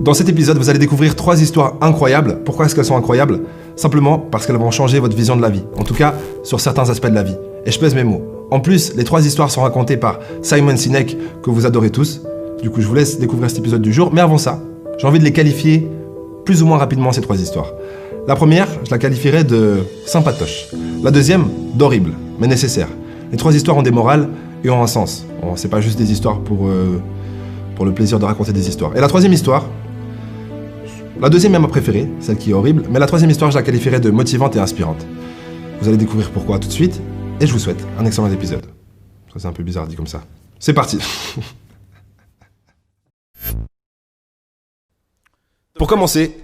Dans cet épisode, vous allez découvrir 3 histoires incroyables. Pourquoi est-ce qu'elles sont incroyables? Simplement parce qu'elles vont changer votre vision de la vie. En tout cas, sur certains aspects de la vie. Et je pèse mes mots. En plus, les 3 histoires sont racontées par Simon Sinek, que vous adorez tous. Du coup, je vous laisse découvrir cet épisode du jour. Mais avant ça, j'ai envie de les qualifier plus ou moins rapidement, ces 3 histoires. La première, je la qualifierais de sympatoche. La deuxième, d'horrible, mais nécessaire. Les 3 histoires ont des morales et ont un sens. Bon, c'est pas juste des histoires pour le plaisir de raconter des histoires. Et la troisième histoire, la deuxième est ma préférée, celle qui est horrible, mais la troisième histoire, je la qualifierais de motivante et inspirante. Vous allez découvrir pourquoi tout de suite, et je vous souhaite un excellent épisode. Ça, c'est un peu bizarre dit comme ça. C'est parti. Pour commencer,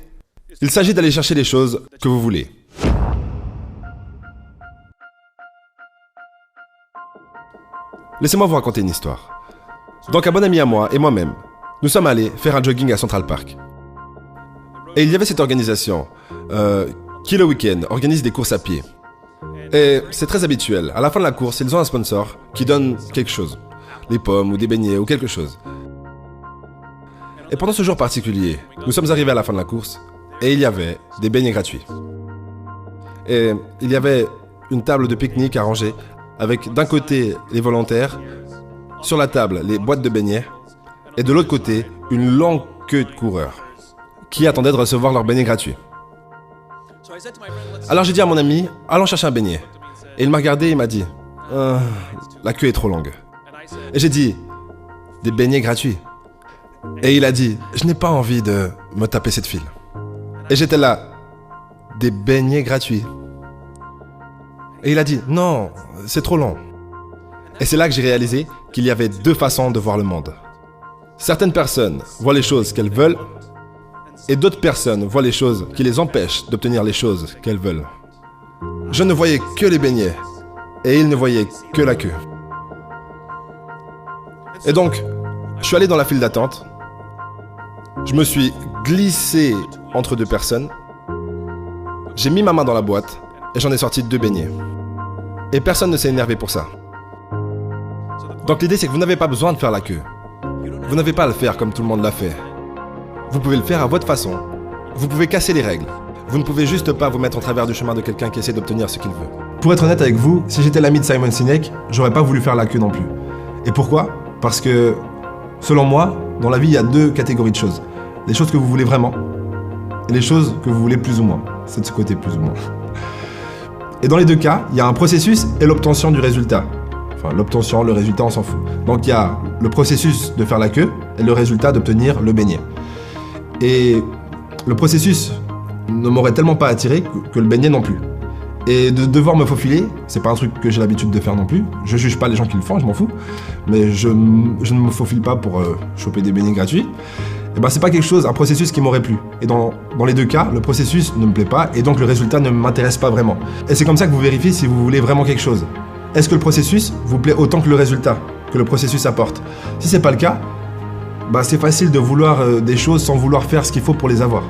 il s'agit d'aller chercher les choses que vous voulez. Laissez-moi vous raconter une histoire. Donc un bon ami à moi et moi-même, nous sommes allés faire un jogging à Central Park. Et il y avait cette organisation qui le week-end organise des courses à pied. Et c'est très habituel, à la fin de la course, ils ont un sponsor qui donne quelque chose. Des pommes ou des beignets ou quelque chose. Et pendant ce jour particulier, nous sommes arrivés à la fin de la course et il y avait des beignets gratuits. Et il y avait une table de pique-nique arrangée avec d'un côté les volontaires, sur la table les boîtes de beignets et de l'autre côté une longue queue de coureurs qui attendaient de recevoir leurs beignets gratuits. Alors j'ai dit à mon ami, allons chercher un beignet. Et il m'a regardé et il m'a dit, la queue est trop longue. Et j'ai dit, des beignets gratuits. Et il a dit, je n'ai pas envie de me taper cette file. Et j'étais là, des beignets gratuits. Et il a dit, non, c'est trop long. Et c'est là que j'ai réalisé qu'il y avait 2 façons de voir le monde. Certaines personnes voient les choses qu'elles veulent, et d'autres personnes voient les choses qui les empêchent d'obtenir les choses qu'elles veulent. Je ne voyais que les beignets, et il ne voyait que la queue. Et donc, je suis allé dans la file d'attente, je me suis glissé entre 2 personnes, j'ai mis ma main dans la boîte, et j'en ai sorti 2 beignets. Et personne ne s'est énervé pour ça. Donc l'idée c'est que vous n'avez pas besoin de faire la queue. Vous n'avez pas à le faire comme tout le monde l'a fait. Vous pouvez le faire à votre façon. Vous pouvez casser les règles. Vous ne pouvez juste pas vous mettre en travers du chemin de quelqu'un qui essaie d'obtenir ce qu'il veut. Pour être honnête avec vous, si j'étais l'ami de Simon Sinek, j'aurais pas voulu faire la queue non plus. Et pourquoi? Parce que, selon moi, dans la vie il y a 2 catégories de choses. Les choses que vous voulez vraiment et les choses que vous voulez plus ou moins. C'est de ce côté plus ou moins. Et dans les 2 cas, il y a un processus et l'obtention du résultat. Enfin, l'obtention, le résultat, on s'en fout. Donc il y a le processus de faire la queue et le résultat d'obtenir le beignet. Et le processus ne m'aurait tellement pas attiré que le beignet non plus. Et de devoir me faufiler, c'est pas un truc que j'ai l'habitude de faire non plus. Je juge pas les gens qui le font, je m'en fous. Mais je ne me faufile pas pour choper des beignets gratuits. Et ben c'est pas quelque chose, un processus qui m'aurait plu. Et dans les 2 cas, le processus ne me plaît pas et donc le résultat ne m'intéresse pas vraiment. Et c'est comme ça que vous vérifiez si vous voulez vraiment quelque chose. Est-ce que le processus vous plaît autant que le résultat que le processus apporte? Si c'est pas le cas, bah c'est facile de vouloir des choses sans vouloir faire ce qu'il faut pour les avoir.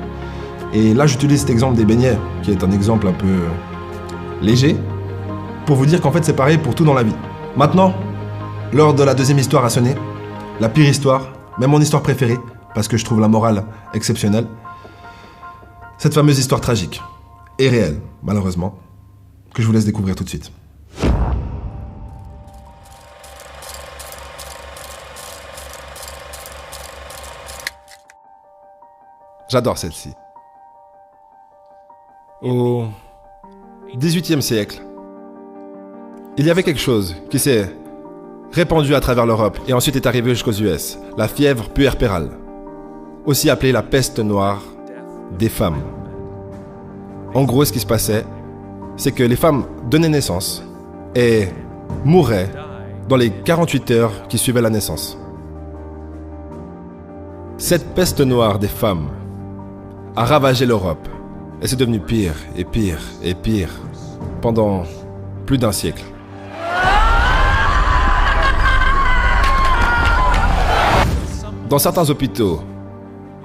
Et là j'utilise cet exemple des beignets, qui est un exemple un peu léger, pour vous dire qu'en fait c'est pareil pour tout dans la vie. Maintenant, l'heure de la deuxième histoire a sonné. La pire histoire, même mon histoire préférée, parce que je trouve la morale exceptionnelle. Cette fameuse histoire tragique, et réelle, malheureusement, que je vous laisse découvrir tout de suite. J'adore celle-ci. Au XVIIIe siècle, il y avait quelque chose qui s'est répandu à travers l'Europe et ensuite est arrivé jusqu'aux US, la fièvre puerpérale, aussi appelée la peste noire des femmes. En gros, ce qui se passait, c'est que les femmes donnaient naissance et mouraient dans les 48 heures qui suivaient la naissance. Cette peste noire des femmes a ravagé l'Europe et c'est devenu pire et pire et pire pendant plus d'1 siècle. Dans certains hôpitaux,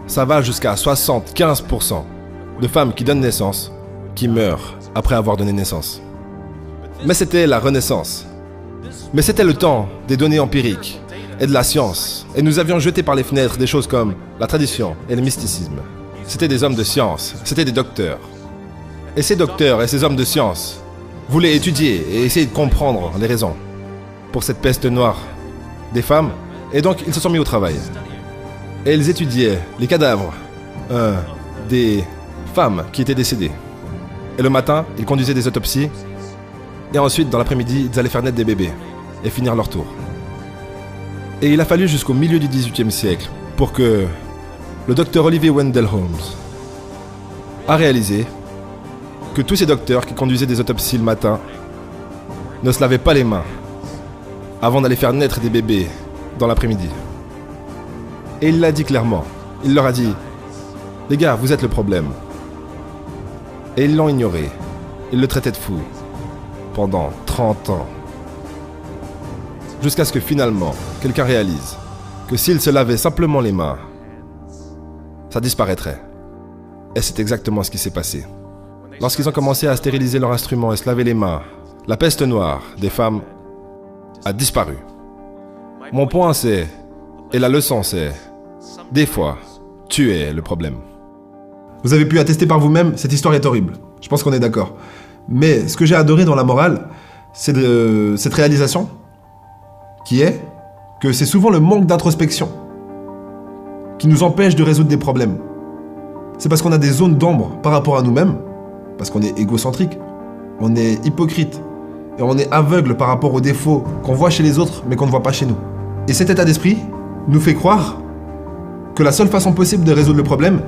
ça va jusqu'à 75% de femmes qui donnent naissance qui meurent après avoir donné naissance. Mais c'était la Renaissance. Mais c'était le temps des données empiriques. et de la science. Et nous avions jeté par les fenêtres des choses comme la tradition et le mysticisme. C'étaient des hommes de science, c'étaient des docteurs. Et ces docteurs et ces hommes de science voulaient étudier et essayer de comprendre les raisons pour cette peste noire des femmes. Et donc ils se sont mis au travail. Et ils étudiaient les cadavres des femmes qui étaient décédées. Et le matin, ils conduisaient des autopsies. Et ensuite, dans l'après-midi, ils allaient faire naître des bébés et finir leur tour. Et il a fallu jusqu'au milieu du XVIIIe siècle pour que le docteur Oliver Wendell Holmes a réalisé que tous ces docteurs qui conduisaient des autopsies le matin ne se lavaient pas les mains avant d'aller faire naître des bébés dans l'après-midi. Et il l'a dit clairement. Il leur a dit « Les gars, vous êtes le problème. » Et ils l'ont ignoré. Ils le traitaient de fou pendant 30 ans. Jusqu'à ce que finalement, quelqu'un réalise que s'il se lavait simplement les mains, ça disparaîtrait. Et c'est exactement ce qui s'est passé. Lorsqu'ils ont commencé à stériliser leurs instruments et se laver les mains, la peste noire des femmes a disparu. Mon point c'est, et la leçon c'est, des fois, tu es le problème. Vous avez pu attester par vous-même, cette histoire est horrible. Je pense qu'on est d'accord. Mais ce que j'ai adoré dans la morale, c'est de cette réalisation, qui est que c'est souvent le manque d'introspection qui nous empêche de résoudre des problèmes. C'est parce qu'on a des zones d'ombre par rapport à nous-mêmes, parce qu'on est égocentrique, on est hypocrite, et on est aveugle par rapport aux défauts qu'on voit chez les autres, mais qu'on ne voit pas chez nous. Et cet état d'esprit nous fait croire que la seule façon possible de résoudre le problème,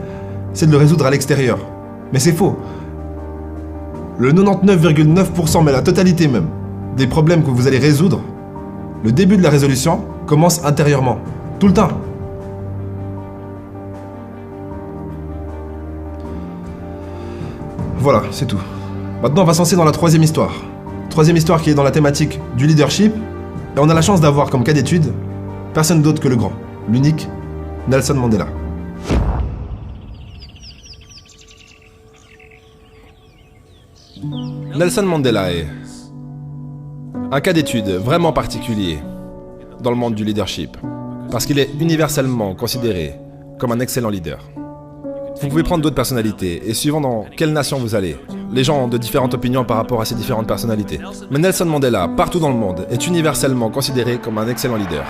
c'est de le résoudre à l'extérieur. Mais c'est faux. Le 99,9%, mais la totalité même, des problèmes que vous allez résoudre, le début de la résolution commence intérieurement. Tout le temps. Voilà, c'est tout. Maintenant, on va se lancer dans la troisième histoire. Troisième histoire qui est dans la thématique du leadership. Et on a la chance d'avoir comme cas d'étude personne d'autre que le grand, l'unique Nelson Mandela. Nelson Mandela est un cas d'étude vraiment particulier dans le monde du leadership, parce qu'il est universellement considéré comme un excellent leader. Vous pouvez prendre d'autres personnalités, et suivant dans quelle nation vous allez, les gens ont de différentes opinions par rapport à ces différentes personnalités. Mais Nelson Mandela, partout dans le monde, est universellement considéré comme un excellent leader.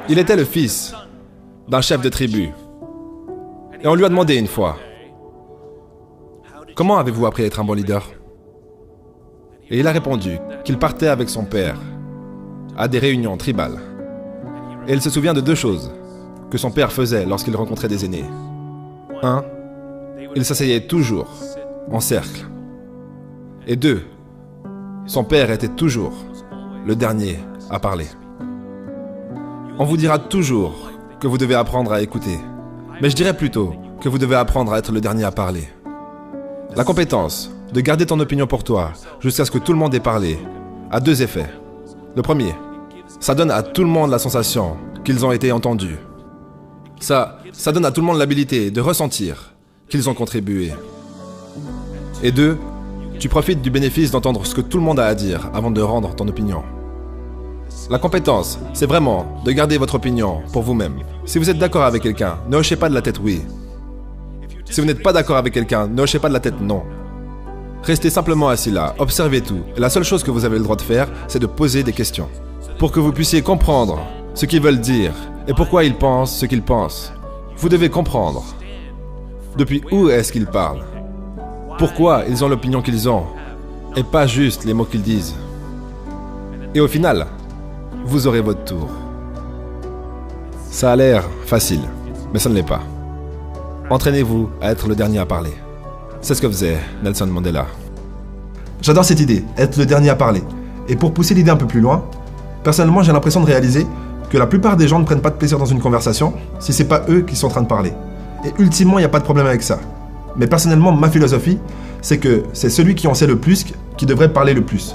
Il était le fils d'un chef de tribu. Et on lui a demandé une fois, « Comment avez-vous appris à être un bon leader ?» Et il a répondu qu'il partait avec son père à des réunions tribales. Et il se souvient de deux choses que son père faisait lorsqu'il rencontrait des aînés. 1. Il s'asseyait toujours en cercle. Et 2. Son père était toujours le dernier à parler. On vous dira toujours que vous devez apprendre à écouter. Mais je dirais plutôt que vous devez apprendre à être le dernier à parler. La compétence de garder ton opinion pour toi jusqu'à ce que tout le monde ait parlé a deux effets. Le premier, ça donne à tout le monde la sensation qu'ils ont été entendus. Ça donne à tout le monde l'habilité de ressentir qu'ils ont contribué. Et 2, tu profites du bénéfice d'entendre ce que tout le monde a à dire avant de rendre ton opinion. La compétence, c'est vraiment de garder votre opinion pour vous-même. Si vous êtes d'accord avec quelqu'un, ne hochez pas de la tête oui. Si vous n'êtes pas d'accord avec quelqu'un, ne hochez pas de la tête non. Restez simplement assis là, observez tout. Et la seule chose que vous avez le droit de faire, c'est de poser des questions. Pour que vous puissiez comprendre ce qu'ils veulent dire et pourquoi ils pensent ce qu'ils pensent. Vous devez comprendre depuis où est-ce qu'ils parlent, pourquoi ils ont l'opinion qu'ils ont, et pas juste les mots qu'ils disent. Et au final, vous aurez votre tour. Ça a l'air facile, mais ça ne l'est pas. Entraînez-vous à être le dernier à parler. C'est ce que faisait Nelson Mandela. J'adore cette idée, être le dernier à parler. Et pour pousser l'idée un peu plus loin, personnellement j'ai l'impression de réaliser que la plupart des gens ne prennent pas de plaisir dans une conversation si c'est pas eux qui sont en train de parler. Et ultimement, il n'y a pas de problème avec ça. Mais personnellement, ma philosophie, c'est que c'est celui qui en sait le plus qui devrait parler le plus.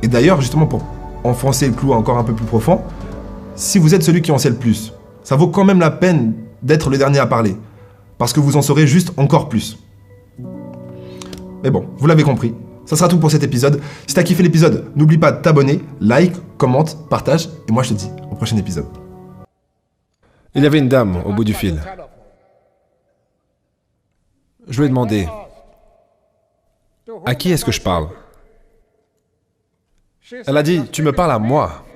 Et d'ailleurs, justement pour enfoncer le clou encore un peu plus profond, si vous êtes celui qui en sait le plus, ça vaut quand même la peine d'être le dernier à parler. Parce que vous en saurez juste encore plus. Mais bon, vous l'avez compris, Ça sera tout pour cet épisode. Si t'as kiffé l'épisode, n'oublie pas de t'abonner, like, commente, partage. Et moi, je te dis au prochain épisode. Il y avait une dame au bout du fil. Je lui ai demandé, à qui est-ce que je parle? Elle a dit, tu me parles à moi.